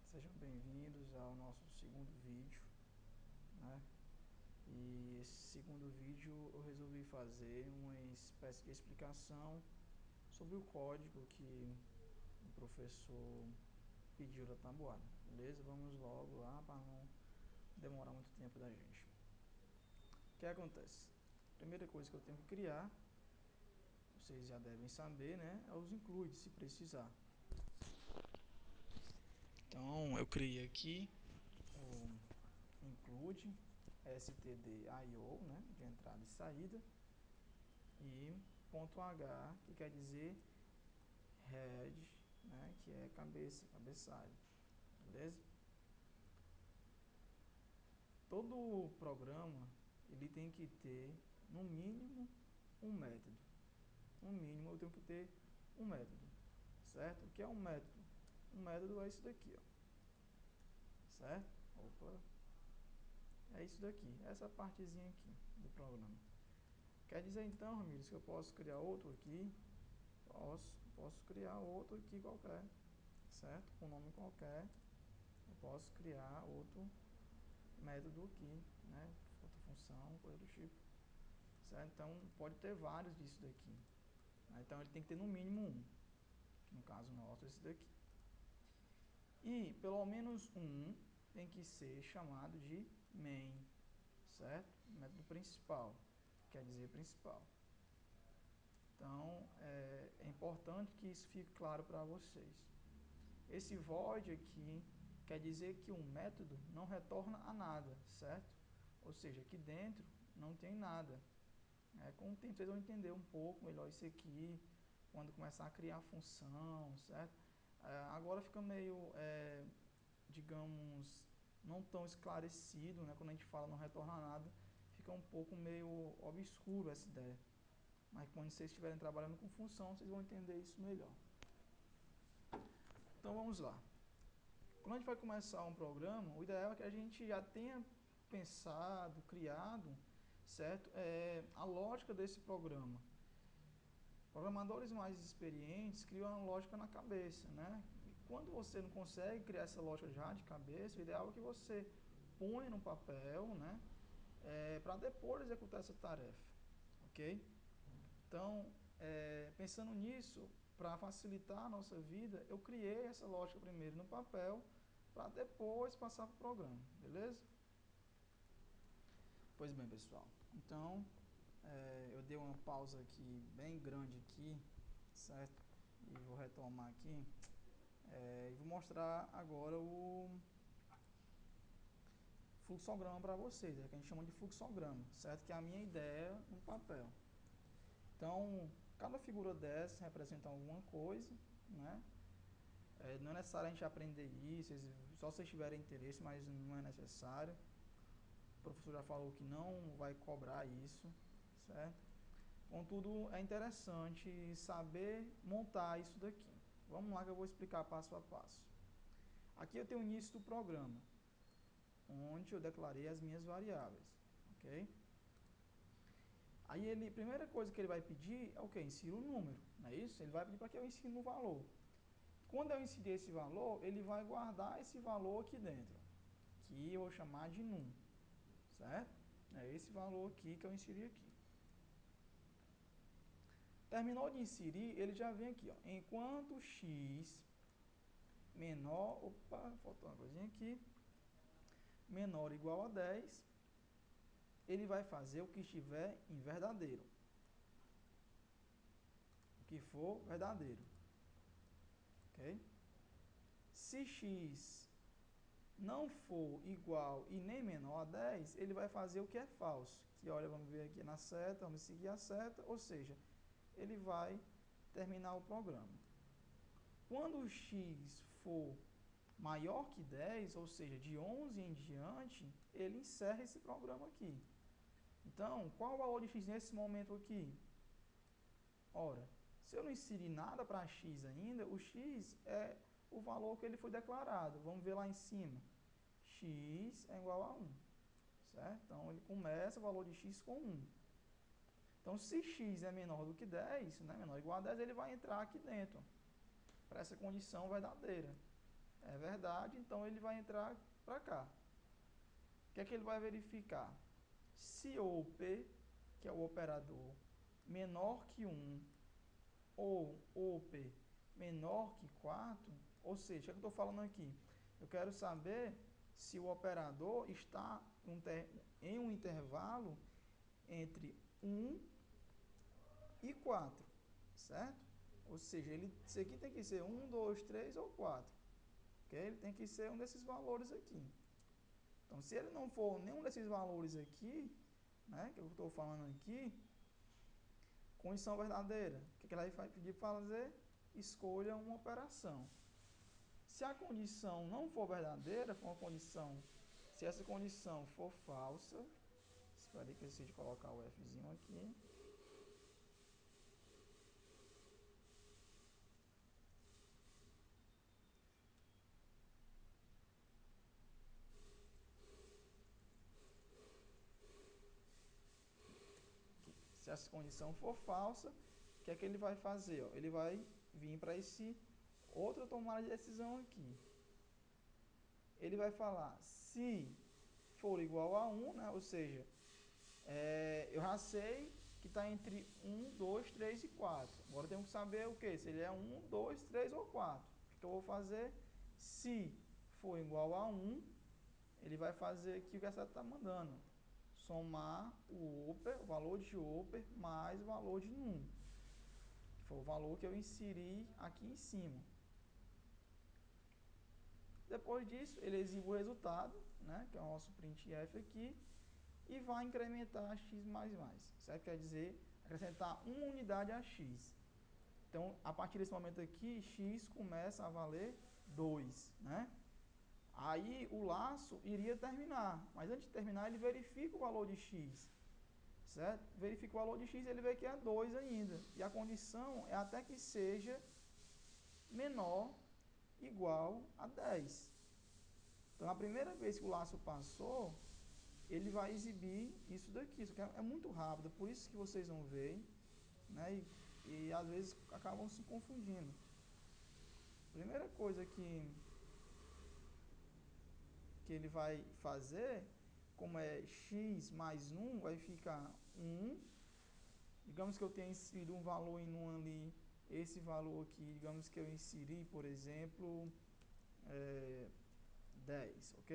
Sejam bem-vindos ao nosso segundo vídeo, né? E esse segundo vídeo eu resolvi fazer uma espécie de explicação sobre o código que o professor pediu da tabuada, beleza? Vamos logo lá para não demorar muito tempo da gente. O que acontece? A primeira coisa que eu tenho que criar, vocês já devem saber, né? É os includes, se precisar. Então eu criei aqui o include stdio, né, de entrada e saída, e ponto .h, que quer dizer head, né, que é cabeça, cabeçalho, beleza? Todo programa ele tem que ter no mínimo um método. No mínimo eu tenho que ter um método, certo? O que é um método? Um método é isso daqui, ó, certo? Opa, é isso daqui, essa partezinha aqui do programa. Quer dizer então, Ramires, que eu posso criar outro aqui? Posso criar outro aqui qualquer, certo? Com nome qualquer, eu posso criar outro método aqui, né? Outra função, coisa do tipo, certo? Então, pode ter vários disso daqui, né? Então, ele tem que ter no mínimo um, que no caso nosso é esse daqui. E, pelo menos um, tem que ser chamado de main, certo? Método principal, quer dizer principal. Então, é importante que isso fique claro para vocês. Esse void aqui quer dizer que um método não retorna a nada, certo? Ou seja, aqui dentro não tem nada. Com o tempo vocês vão entender um pouco melhor isso aqui, quando começar a criar função, certo? Agora fica meio, digamos, não tão esclarecido, né? Quando a gente fala não retorna a nada, fica um pouco meio obscuro essa ideia. Mas quando vocês estiverem trabalhando com função, vocês vão entender isso melhor. Então vamos lá. Quando a gente vai começar um programa, o ideal é que a gente já tenha pensado, criado, certo? A lógica desse programa. Programadores mais experientes criam uma lógica na cabeça, né? E quando você não consegue criar essa lógica já de cabeça, o ideal é que você ponha no papel, né? Para depois executar essa tarefa, ok? Então, pensando nisso, para facilitar a nossa vida, eu criei essa lógica primeiro no papel, para depois passar para o programa, beleza? Pois bem, pessoal, então eu dei uma pausa aqui, bem grande aqui, certo? E vou retomar aqui, e vou mostrar agora o fluxograma para vocês, que a gente chama de fluxograma, certo? Que é a minha ideia no papel. Então, cada figura dessa representa alguma coisa, né? Não é necessário a gente aprender isso, só se vocês tiverem interesse, mas não é necessário. O professor já falou que não vai cobrar isso, certo? Contudo, é interessante saber montar isso daqui. Vamos lá que eu vou explicar passo a passo. Aqui eu tenho o início do programa, onde eu declarei as minhas variáveis, ok? Aí a primeira coisa que ele vai pedir é o quê? Insira o número, não é isso? Ele vai pedir para que eu ensine o valor. Quando eu inserir esse valor, ele vai guardar esse valor aqui dentro, que eu vou chamar de num, certo? É esse valor aqui que eu inseri aqui. Terminou de inserir, ele já vem aqui, ó. Enquanto x menor, opa, faltou uma coisinha aqui, menor ou igual a 10, ele vai fazer o que estiver em verdadeiro. O que for verdadeiro. Ok? Se x não for igual e nem menor a 10, ele vai fazer o que é falso. Que, olha, vamos ver aqui na seta, vamos seguir a seta, ou seja, ele vai terminar o programa. Quando o x for maior que 10, ou seja, de 11 em diante, ele encerra esse programa aqui. Então, qual o valor de x nesse momento aqui? Ora, se eu não inserir nada para x ainda, o x é o valor que ele foi declarado. Vamos ver lá em cima. X é igual a 1, certo? Então, ele começa o valor de x com 1. Então, se x é menor do que 10, né, menor ou igual a 10, ele vai entrar aqui dentro, para essa condição verdadeira. É verdade, então ele vai entrar para cá. O que é que ele vai verificar? Se OP, que é o operador, menor que 1, ou OP menor que 4, ou seja, o que eu estou falando aqui? Eu quero saber se o operador está em um intervalo entre 1 e 4, certo? Ou seja, isso aqui tem que ser 1, 2, 3 ou 4. Okay? Ele tem que ser um desses valores aqui. Então, se ele não for nenhum desses valores aqui, né, que eu estou falando aqui, condição verdadeira, o que ele vai pedir para fazer? Escolha uma operação. Se a condição não for verdadeira, for uma condição, se essa condição for falsa, espera aí que eu esqueci de colocar o Fzinho aqui. Se essa condição for falsa, o que é que ele vai fazer? Ó? Ele vai vir para esse outra tomada de decisão aqui. Ele vai falar, se for igual a 1, né? Ou seja, eu já sei que está entre 1, 2, 3 e 4. Agora eu tenho que saber o que? Se ele é 1, 2, 3 ou 4. O que eu vou fazer? Se for igual a 1, ele vai fazer aqui o que a seta está mandando. Somar o valor de upper mais o valor de num. Que foi o valor que eu inseri aqui em cima. Depois disso, ele exibe o resultado, né, que é o nosso printf aqui, e vai incrementar x++. Certo? Quer dizer, acrescentar uma unidade a x. Então, a partir desse momento aqui, x começa a valer 2, né? Aí o laço iria terminar, mas antes de terminar ele verifica o valor de x, certo? Verifica o valor de x e ele vê que é 2 ainda. E a condição é até que seja menor igual a 10. Então, a primeira vez que o laço passou, ele vai exibir isso daqui. Isso aqui é muito rápido, por isso que vocês não veem, né? E às vezes acabam se confundindo. Primeira coisa que ele vai fazer, como é x mais 1, vai ficar 1. Digamos que eu tenha inserido um valor em 1 ali, esse valor aqui, digamos que eu inseri, por exemplo, 10, ok?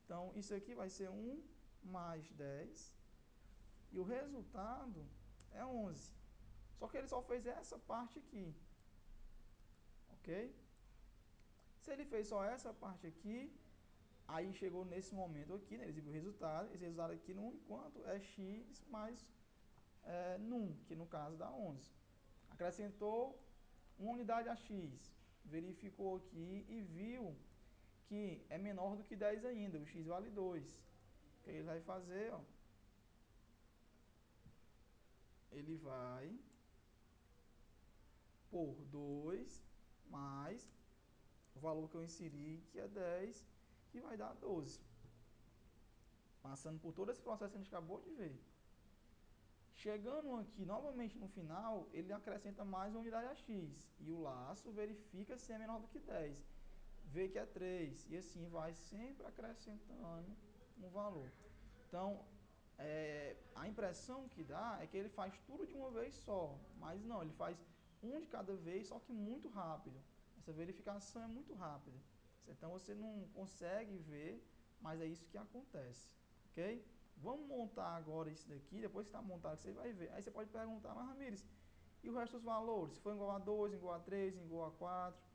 Então, isso aqui vai ser 1 mais 10, e o resultado é 11. Só que ele só fez essa parte aqui, ok? Se ele fez só essa parte aqui, aí chegou nesse momento aqui, né, ele exibiu o resultado, esse resultado aqui, no enquanto, é x mais num, que no caso dá 11. Acrescentou uma unidade a x, verificou aqui e viu que é menor do que 10 ainda, o x vale 2. O que ele vai fazer? Ó, ele vai por 2 mais o valor que eu inseri, que é 10, que vai dar 12. Passando por todo esse processo que a gente acabou de ver. Chegando aqui novamente no final, ele acrescenta mais uma unidade a x. E o laço verifica se é menor do que 10. Vê que é 3. E assim vai sempre acrescentando um valor. Então, a impressão que dá é que ele faz tudo de uma vez só. Mas não, ele faz um de cada vez, só que muito rápido. Essa verificação é muito rápida. Então você não consegue ver, mas é isso que acontece. Ok? Vamos montar agora isso daqui, depois que está montado você vai ver. Aí você pode perguntar, mas Ramires, e o resto dos valores? Se for igual a 2, igual a 3, igual a 4?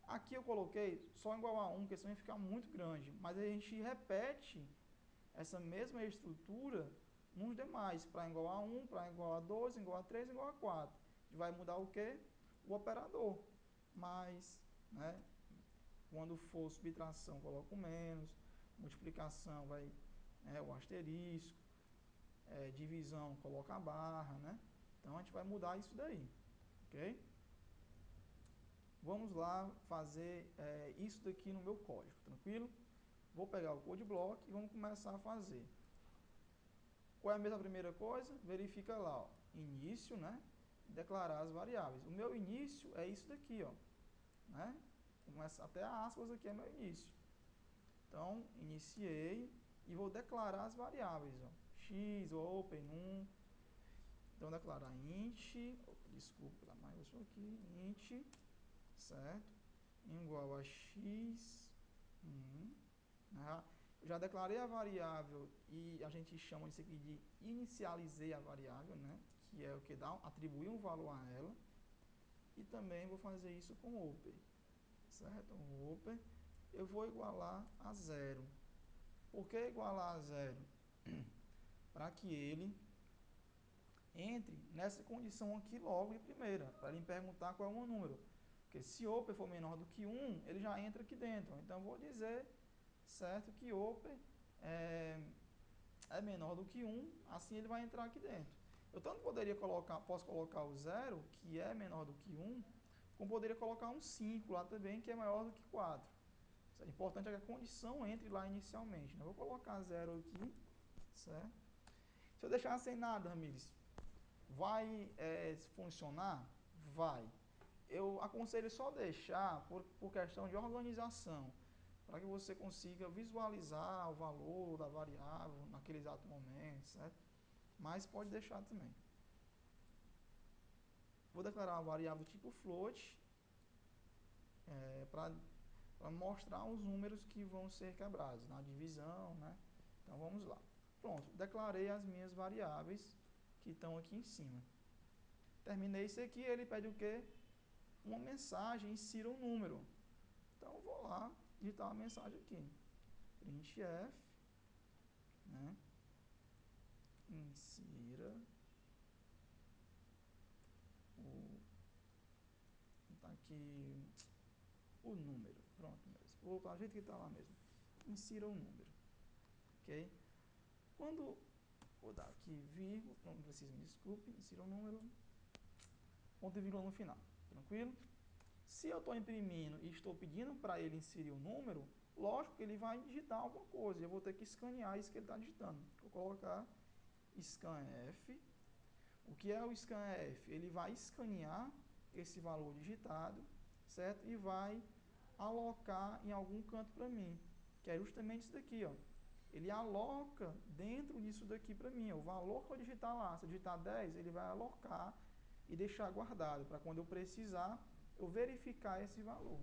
Aqui eu coloquei só igual a 1, porque senão ia ficar muito grande. Mas a gente repete essa mesma estrutura nos demais, para igual a 1, para igual a 2, igual a 3, igual a 4. A gente vai mudar o quê? O operador. Mais, né? Quando for subtração, coloca o menos. Multiplicação vai, o asterisco. Divisão, coloca a barra, né? Então a gente vai mudar isso daí, ok? Vamos lá fazer isso daqui no meu código, tranquilo? Vou pegar o code block e vamos começar a fazer. Qual é a mesma primeira coisa? Verifica lá, ó, início, né? Declarar as variáveis. O meu início é isso daqui, ó, né? Começa até a aspas aqui é meu início. Então, iniciei e vou declarar as variáveis, ó. X, open, num. Então, declarar int, desculpa pela maiúscula aqui, int, certo? Igual a x, né? Eu já declarei a variável e a gente chama isso aqui de inicializei a variável, né? Que é o que dá, atribuir um valor a ela. E também vou fazer isso com o open, certo? O open eu vou igualar a zero. Por que igualar a zero? Para que ele entre nessa condição aqui logo de primeira, para ele me perguntar qual é o meu número. Porque se open for menor do que 1, ele já entra aqui dentro. Então, eu vou dizer, certo, que open é menor do que 1, assim ele vai entrar aqui dentro. Eu tanto posso colocar o 0, que é menor do que 1, como poderia colocar um 5 lá também, que é maior do que 4. O importante é que a condição entre lá inicialmente, né? Eu vou colocar 0 aqui, certo? Se eu deixar sem nada, Ramires, vai funcionar? Vai. Eu aconselho só deixar por questão de organização, para que você consiga visualizar o valor da variável naquele exato momento, certo? Mas pode deixar também. Vou declarar uma variável tipo float, para mostrar os números que vão ser quebrados na divisão, né? Então vamos lá. Pronto, declarei as minhas variáveis que estão aqui em cima. Terminei isso aqui, ele pede o quê? Uma mensagem, insira um número. Então eu vou lá digitar uma mensagem aqui. Printf, né? Insira tá aqui o número. Pronto, mesmo. Vou colocar do jeito que está lá mesmo. Insira um número. Ok? Quando vou dar aqui vírgula, não preciso, me desculpe, insira um número, ponto e vírgula no final. Tranquilo? Se eu estou imprimindo e estou pedindo para ele inserir um número, lógico que ele vai digitar alguma coisa. Eu vou ter que escanear isso que ele está digitando. Vou colocar scanf. O que é o scanf? Ele vai escanear esse valor digitado, certo? E vai alocar em algum canto para mim, que é justamente isso daqui, ó. Ele aloca dentro disso daqui para mim, ó, o valor que eu digitar lá. Se eu digitar 10, ele vai alocar e deixar guardado, para quando eu precisar, eu verificar esse valor.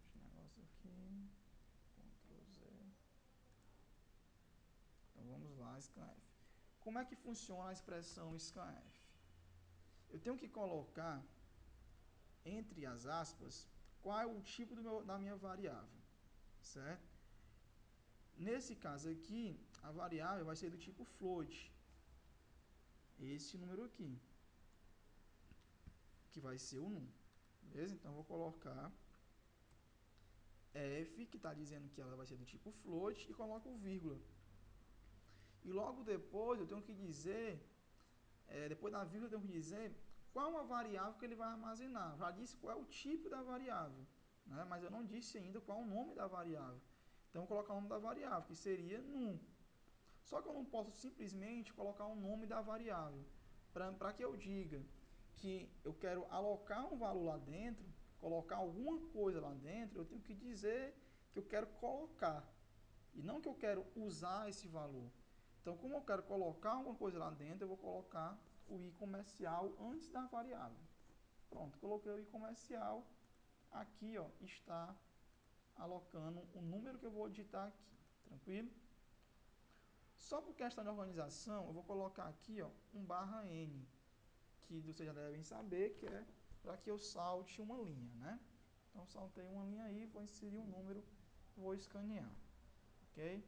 Esse negócio aqui, Ctrl Z. Então vamos lá, scanf. Como é que funciona a expressão scanf? Eu tenho que colocar entre as aspas qual é o tipo da minha variável, certo? Nesse caso aqui, a variável vai ser do tipo float, esse número aqui, que vai ser o num, beleza? Então, eu vou colocar f, que está dizendo que ela vai ser do tipo float, e coloco vírgula. E logo depois eu tenho que dizer, depois da vírgula eu tenho que dizer qual a variável que ele vai armazenar. Já disse qual é o tipo da variável, né? Mas eu não disse ainda qual é o nome da variável. Então, eu vou colocar o nome da variável, que seria num. Só que eu não posso simplesmente colocar o nome da variável. Para que eu diga que eu quero alocar um valor lá dentro, colocar alguma coisa lá dentro, eu tenho que dizer que eu quero colocar. E não que eu quero usar esse valor. Então, como eu quero colocar alguma coisa lá dentro, eu vou colocar o i comercial antes da variável. Pronto, coloquei o i comercial. Aqui, ó, está alocando o número que eu vou digitar aqui. Tranquilo? Só por questão de organização, eu vou colocar aqui, ó, um /n, que vocês já devem saber que é para que eu salte uma linha, né? Então, saltei uma linha aí, vou inserir um número, vou escanear, ok?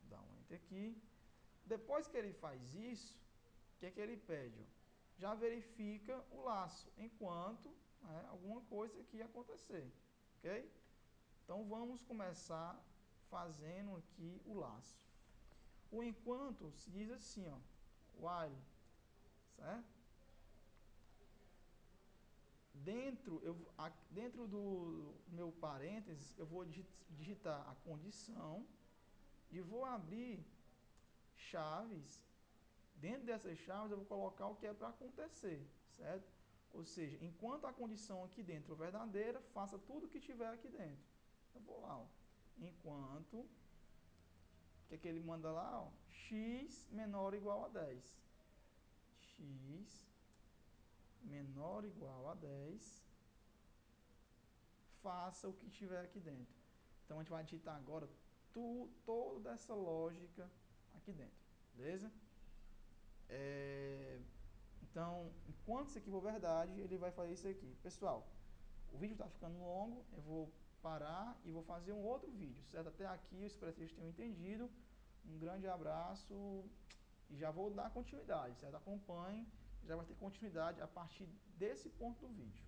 Dá um enter aqui. Depois que ele faz isso, o que é que ele pede? Ó? Já verifica o laço, enquanto alguma coisa aqui acontecer, ok? Então, vamos começar fazendo aqui o laço. O enquanto se diz assim, ó, while, certo? Dentro do meu parênteses, eu vou digitar a condição e vou abrir chaves. Dentro dessas chaves, eu vou colocar o que é para acontecer, certo? Ou seja, enquanto a condição aqui dentro for verdadeira, faça tudo que tiver aqui dentro. Eu vou lá, ó. Enquanto, o que é que ele manda lá? Ó, x menor ou igual a 10. X menor ou igual a 10, faça o que tiver aqui dentro. Então, a gente vai digitar agora toda essa lógica aqui dentro, beleza? Então, enquanto isso aqui for verdade, ele vai fazer isso aqui. Pessoal, o vídeo está ficando longo, eu vou parar e vou fazer um outro vídeo, certo? Até aqui, eu espero que vocês tenham entendido. Um grande abraço e já vou dar continuidade, certo? Acompanhe, já vai ter continuidade a partir desse ponto do vídeo.